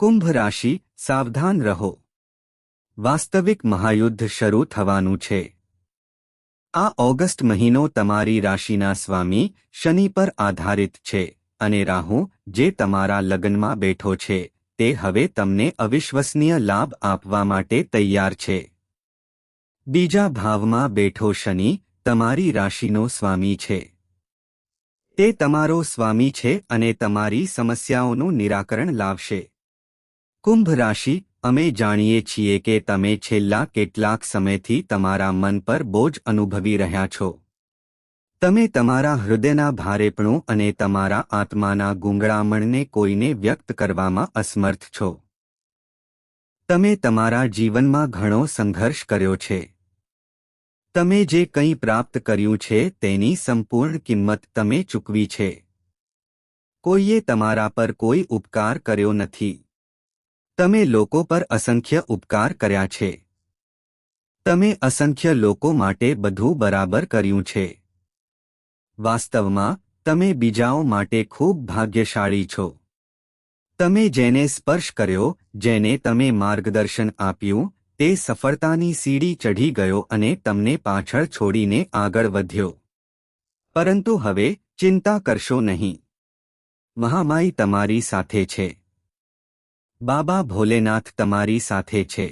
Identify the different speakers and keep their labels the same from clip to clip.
Speaker 1: કુંભ રાશિ, સાવધાન રહો. વાસ્તવિક મહાયુદ્ધ શરૂ થવાનું છે. આ ઓગસ્ટ મહિનો તમારી રાશિના સ્વામી શનિ પર આધારિત છે અને રાહુ, જે તમારા લગ્નમાં બેઠો છે, તે હવે તમને અવિશ્વસનીય લાભ આપવા માટે તૈયાર છે. બીજા ભાવમાં બેઠો શનિ તમારી રાશિનો સ્વામી છે. તે તમારો સ્વામી છે અને તમારી સમસ્યાઓનું નિરાકરણ લાવશે. કુંભ રાશિ, અમે જાણીએ છીએ કે તમે છેલ્લા કેટલાક સમયથી તમારા મન પર બોજ અનુભવી રહ્યા છો. તમે તમારા હૃદયના ભારેપણું અને તમારા આત્માના ગૂંગળામણને કોઈને વ્યક્ત કરવામાં અસમર્થ છો. તમે તમારા જીવનમાં ઘણો સંઘર્ષ કર્યો છે. તમે જે કંઈ પ્રાપ્ત કર્યું છે તેની સંપૂર્ણ કિંમત તમે ચૂકવી છે. કોઈએ તમારા પર કોઈ ઉપકાર કર્યો નથી. તમે લોકો પર અસંખ્ય ઉપકાર કર્યા છે. તમે અસંખ્ય લોકો માટે બધું બરાબર કર્યું છે. વાસ્તવમાં તમે બીજાઓ માટે ખૂબ ભાગ્યશાળી છો. તમે જેને સ્પર્શ કર્યો, જેને તમે માર્ગદર્શન આપ્યું, તે સફળતાની સીડી ચઢી ગયો અને તમને પાછળ છોડીને આગળ વધ્યો. પરંતુ હવે ચિંતા કરશો નહીં. મહામાઈ તમારી સાથે છે. બાબા ભોલેનાથ તમારી સાથે છે.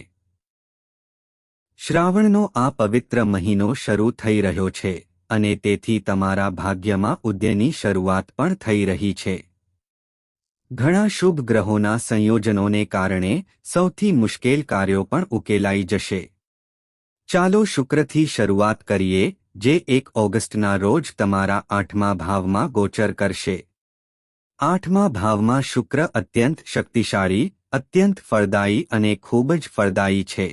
Speaker 1: શ્રાવણનો આ પવિત્ર મહિનો શરૂ થઈ રહ્યો છે અને તેથી તમારા ભાગ્યમાં ઉદયની શરૂઆત પણ થઈ રહી છે. ઘણા શુભ ગ્રહોના સંયોજનોને કારણે સૌથી મુશ્કેલ કાર્યો પણ ઉકેલાઈ જશે. ચાલો શુક્રથી શરૂઆત કરીએ, જે 1 ઓગસ્ટના રોજ તમારા 8મા ભાવમાં ગોચર કરશે. 8મા ભાવમાં શુક્ર અત્યંત શક્તિશાળી, અત્યંત ફળદાયી અને ખૂબ જ ફળદાયી છે.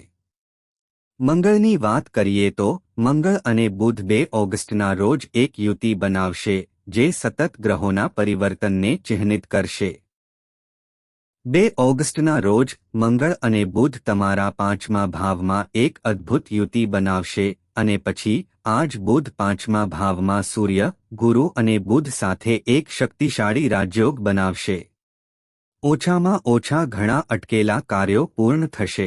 Speaker 1: મંગળની વાત કરીએ તો મંગળ અને બુધ 2 ઓગસ્ટના રોજ એક યુતિ બનાવશે, જે સતત ગ્રહોના પરિવર્તનને ચિહ્નિત કરશે. 2 ઓગસ્ટના રોજ મંગળ અને બુધ તમારા 5મા ભાવમાં એક અદ્ભુત યુતિ બનાવશે અને પછી આ જ બુધ 5મા ભાવમાં સૂર્ય, ગુરુ અને બુધ સાથે એક શક્તિશાળી રાજયોગ બનાવશે. ઓછામાં ઓછા ઘણા અટકેલા કાર્યો પૂર્ણ થશે.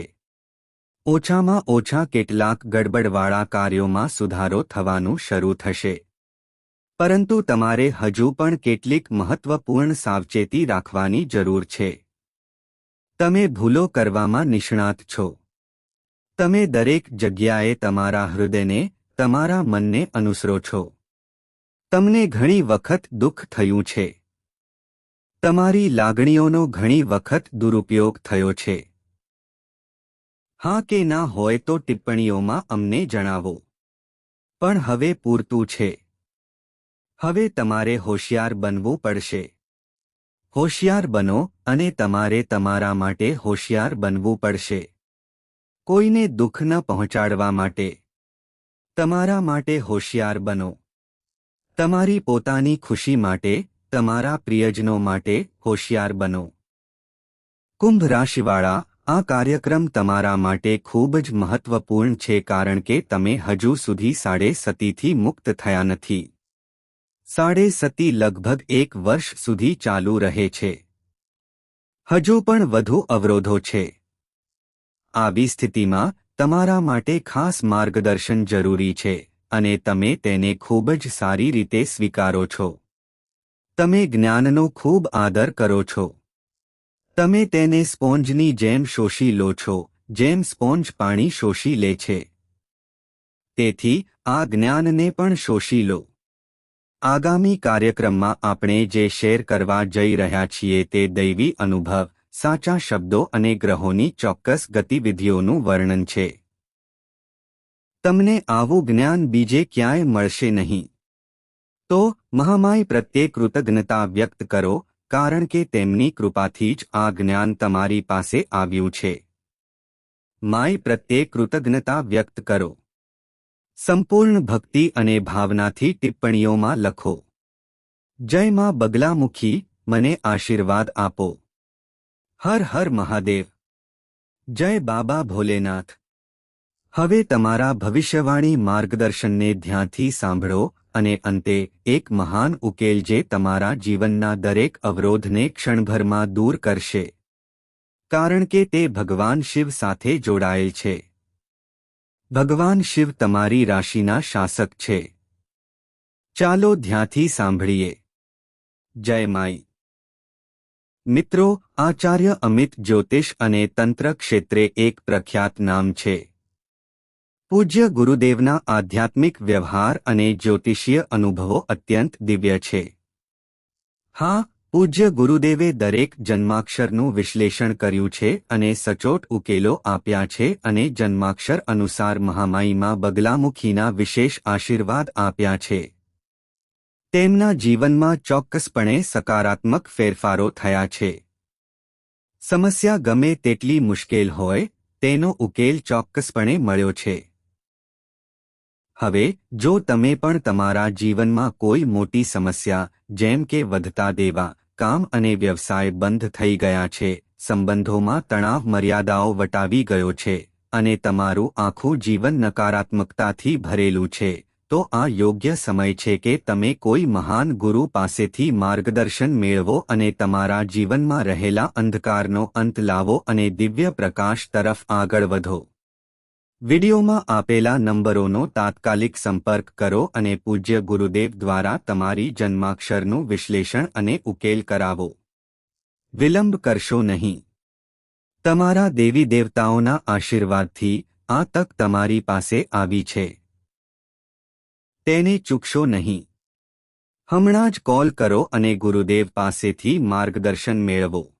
Speaker 1: ઓછામાં ઓછા કેટલાક ગડબડવાળા કાર્યોમાં સુધારો થવાનું શરૂ થશે. પરંતુ તમારે હજુ પણ કેટલીક મહત્વપૂર્ણ સાવચેતી રાખવાની જરૂર છે. તમે ભૂલો કરવામાં નિષ્ણાત છો. તમે દરેક જગ્યાએ તમારા હૃદયને, તમારા મનને અનુસરો છો. તમને ઘણી વખત દુઃખ થયું છે. તમારી લાગણીઓનો ઘણી વખત દુરુપયોગ થયો છે. હા કે ના હોય તો ટિપ્પણીઓમાં અમને જણાવો. પણ હવે પૂરતું છે. હવે તમારે હોશિયાર બનવું પડશે. હોશિયાર બનો અને તમારે તમારા માટે હોશિયાર બનવું પડશે. કોઈને દુઃખ ન પહોંચાડવા માટે. તમારા માટે હોશિયાર બનો. તમારી પોતાની ખુશી માટે, તમારા પ્રિયજનો માટે હોશિયાર બનો. કુંભ રાશિવાળા, આ કાર્યક્રમ તમારા માટે ખૂબ જ મહત્વપૂર્ણ છે કારણ કે તમે હજુ સુધી સાડે સતીથી મુક્ત થયા નથી. સાડે સતી લગભગ 1 વર્ષ સુધી ચાલુ રહે છે. હજુ પણ વધુ અવરોધો છે. આવી સ્થિતિમાં તમારા માટે ખાસ માર્ગદર્શન જરૂરી છે અને તમે તેને ખૂબ જ સારી રીતે સ્વીકારો છો. તમે જ્ઞાનનો ખૂબ આદર કરો છો. તમે તેને સ્પોન્જની જેમ શોષી લો છો, જેમ સ્પોન્જ પાણી શોષી લે છે. તેથી આ જ્ઞાનને પણ શોષી લો. આગામી કાર્યક્રમમાં આપણે જે શેર કરવા જઈ રહ્યા છીએ તે દૈવી અનુભવ, સાચા શબ્દો અને ગ્રહોની ચોક્કસ ગતિવિધિઓનું વર્ણન છે. તમને આવું જ્ઞાન બીજે ક્યાંય મળશે નહીં. તો મહામાઈ પ્રત્યે કૃતજ્ઞતા વ્યક્ત કરો કારણ કે તેમની કૃપાથી જ આ જ્ઞાન તમારી પાસે આવ્યું છે. માઈ પ્રત્યે કૃતજ્ઞતા વ્યક્ત કરો. સંપૂર્ણ ભક્તિ અને ભાવનાથી ટિપ્પણીઓમાં લખો. જય માં બગલામુખી, મને આશીર્વાદ આપો. હર હર મહાદેવ. જય બાબા ભોલેનાથ. હવે તમારા ભવિષ્યવાણી માર્ગદર્શનને ધ્યાનથી સાંભળો અને અંતે એક મહાન ઉકેલ જે તમારા જીવનના દરેક અવરોધને ક્ષણભરમાં દૂર કરશે. કારણ કે તે ભગવાન શિવ સાથે જોડાયેલ છે. ભગવાન શિવ તમારી રાશિના શાસક છે. ચાલો ધ્યાનથી સાંભળીએ. જય માઈ. મિત્રો, આચાર્ય અમિત જ્યોતિષ અને તંત્ર ક્ષેત્રે એક પ્રખ્યાત નામ છે. પૂજ્ય ગુરુદેવના આધ્યાત્મિક વ્યવહાર અને જ્યોતિષીય અનુભવો અત્યંત દિવ્ય છે. હા, પૂજ્ય ગુરુદેવે દરેક જન્માક્ષરનું વિશ્લેષણ કર્યું છે અને સચોટ ઉકેલો આપ્યા છે અને જન્માક્ષર અનુસાર મહામાઈમાં બગલામુખીના વિશેષ આશીર્વાદ આપ્યા છે. તેમના જીવનમાં ચોક્કસપણે સકારાત્મક ફેરફારો થયા છે. સમસ્યા ગમે તેટલી મુશ્કેલ હોય, તેનો ઉકેલ ચોક્કસપણે મળ્યો છે. હવે જો તમે પણ તમારા જીવનમાં કોઈ મોટી સમસ્યા જેમ કે વધતા દેવા, કામ અને વ્યવસાય બંધ થઈ ગયા છે, સંબંધોમાં તણાવ મર્યાદાઓ વટાવી ગયો છે અને તમારું આખું જીવન નકારાત્મકતાથી ભરેલું છે, તો આ યોગ્ય સમય છે કે તમે કોઈ મહાન ગુરુ પાસેથી માર્ગદર્શન મેળવો અને તમારા જીવનમાં રહેલા અંધકારનો અંત લાવો અને દિવ્ય પ્રકાશ તરફ આગળ વધો. વિડિયોમાં આપેલા નંબરોનો તાત્કાલિક સંપર્ક કરો અને પૂજ્ય ગુરુદેવ દ્વારા તમારી જન્માક્ષરનું વિશ્લેષણ અને ઉકેલ કરાવો. વિલંબ કરશો નહીં. તમારા દેવી દેવતાઓના આશીર્વાદથી આ તક તમારી પાસે આવી છે. તેને ચૂકશો નહીં. હમણાં જ કોલ કરો અને ગુરુદેવ પાસેથી માર્ગદર્શન મેળવો.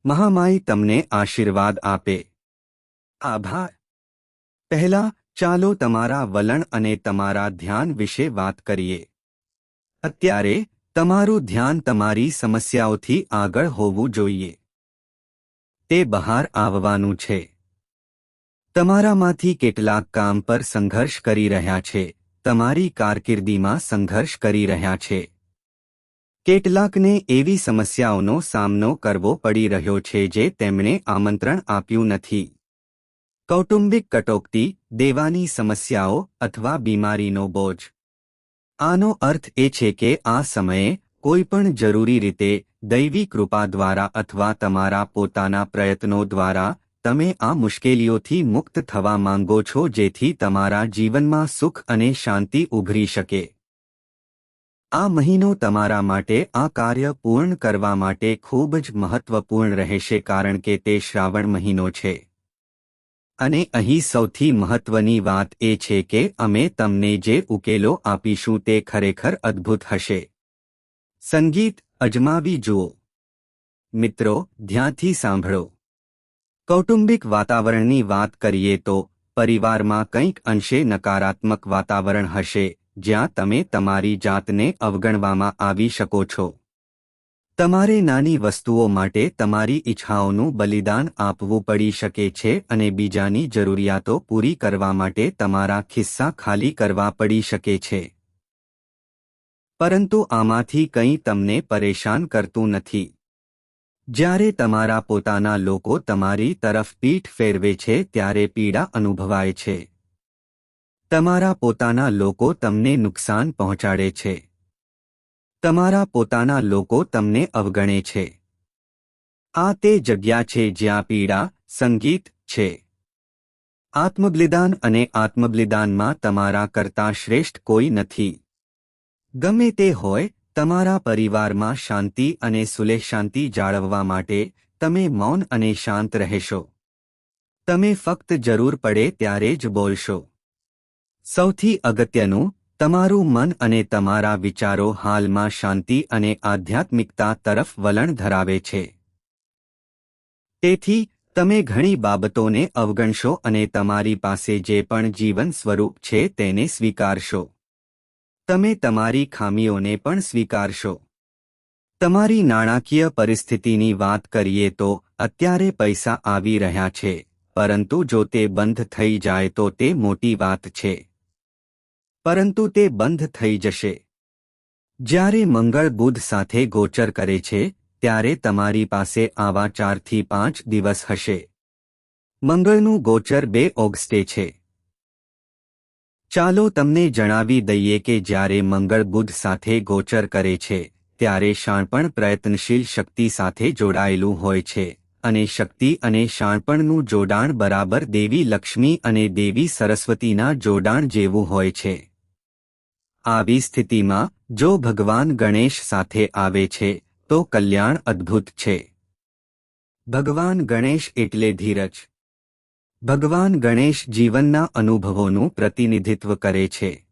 Speaker 1: મહામાઈ તમને આશીર્વાદ આપે. આભાર. પહેલા, ચાલો તમારા વલણ અને તમારા ધ્યાન વિશે વાત કરીએ. અત્યારે, તમારું ધ્યાન તમારી સમસ્યાઓથી આગળ હોવું જોઈએ. તે બહાર આવવાનું છે. તમારામાંથી કેટલાક કામ પર સંઘર્ષ કરી રહ્યા છે, તમારી કારકિર્દીમાં સંઘર્ષ કરી રહ્યા છે. કેટલાકને એવી સમસ્યાઓનો સામનો કરવો પડી રહ્યો છે જે તેમણે આમંત્રણ આપ્યું નથી. કૌટુંબિક કટોકટી, દેવાની સમસ્યાઓ અથવા બીમારીનો બોજ. આનો અર્થ એ છે કે આ સમયે કોઈપણ જરૂરી રીતે દૈવી કૃપા દ્વારા અથવા તમારા પોતાના પ્રયત્નો દ્વારા તમે આ મુશ્કેલીઓથી મુક્ત થવા માંગો છો જેથી તમારા જીવનમાં સુખ અને શાંતિ ઉભરી શકે. આ મહિનો તમારા માટે આ કાર્ય પૂર્ણ કરવા માટે ખૂબ જ મહત્વપૂર્ણ રહેશે કારણ કે તે શ્રાવણ મહિનો છે. અને અહીં સૌથી મહત્વની વાત એ છે કે અમે તમને જે ઉકેલો આપીશું તે ખરેખર અદ્ભુત હશે. સંગીત અજમાવી જુઓ. મિત્રો, ધ્યાનથી સાંભળો. કૌટુંબિક વાતાવરણની વાત કરીએ તો પરિવારમાં કંઈક અંશે નકારાત્મક વાતાવરણ હશે જ્યાં તમે તમારી જાતને અવગણવામાં આવી શકો છો. તમારે નાની વસ્તુઓ માટે તમારી ઈચ્છાઓનું બલિદાન આપવું પડી શકે છે અને બીજાની જરૂરિયાતો પૂરી કરવા માટે તમારા ખિસ્સા ખાલી કરવા પડી શકે છે. પરંતુ આમાંથી કંઈ તમને પરેશાન કરતું નથી. જ્યારે તમારા પોતાના લોકો તમારી તરફ પીઠ ફેરવે છે ત્યારે પીડા અનુભવાય છે. તમારા પોતાના લોકો તમને નુકસાન પહોંચાડે છે. તમારા પોતાના લોકો તમને અવગણે છે. આ તે જગ્યા છે જ્યાં પીડા, સંગીત છે. આત્મબલિદાન અને આત્મબલિદાનમાં તમારા કરતાં શ્રેષ્ઠ કોઈ નથી. ગમે તે હોય, તમારા પરિવારમાં શાંતિ અને સુલેહ શાંતિ જાળવવા માટે તમે મૌન અને શાંત રહેશો. તમે ફક્ત જરૂર પડે ત્યારે જ બોલશો. સૌથી અગત્યનું, તમારું મન અને તમારા વિચારો હાલમાં શાંતિ અને આધ્યાત્મિકતા તરફ વલણ ધરાવે છે. તેથી, તમે ઘણી બાબતોને અવગણશો અને તમારી પાસે જે પણ જીવન સ્વરૂપ છે તેને સ્વીકારશો. તમે તમારી ખામીઓને પણ સ્વીકારશો. તમારી નાણાકીય પરિસ્થિતિની વાત કરીએ તો અત્યારે પૈસા આવી રહ્યા છે, પરંતુ જો તે બંધ થઈ જાય તો તે મોટી વાત છે. પરંતુ તે બંધ થઈ જશે. જ્યારે મંગળ બુધ સાથે ગોચર કરે છે, ત્યારે તમારી પાસે આવા 4 થી 5 દિવસ હશે. મંગળનું ગોચર 2 ઓગસ્ટે છે. ચાલો તમને જણાવી દઈએ કે જ્યારે મંગળ બુધ સાથે ગોચર કરે છે, ત્યારે શાણપણ પ્રયત્નશીલ શક્તિ સાથે જોડાયેલું હોય છે અને શક્તિ અને શાણપણનું જોડાણ બરાબર દેવી લક્ષ્મી અને દેવી સરસ્વતીના જોડાણ જેવું હોય છે. આવી સ્થિતિમાં જો ભગવાન ગણેશ સાથે આવે છે તો કલ્યાણ અદ્ભુત છે. ભગવાન ગણેશ એટલે ધીરજ. ભગવાન ગણેશ જીવનના અનુભવોનું પ્રતિનિધિત્વ કરે છે.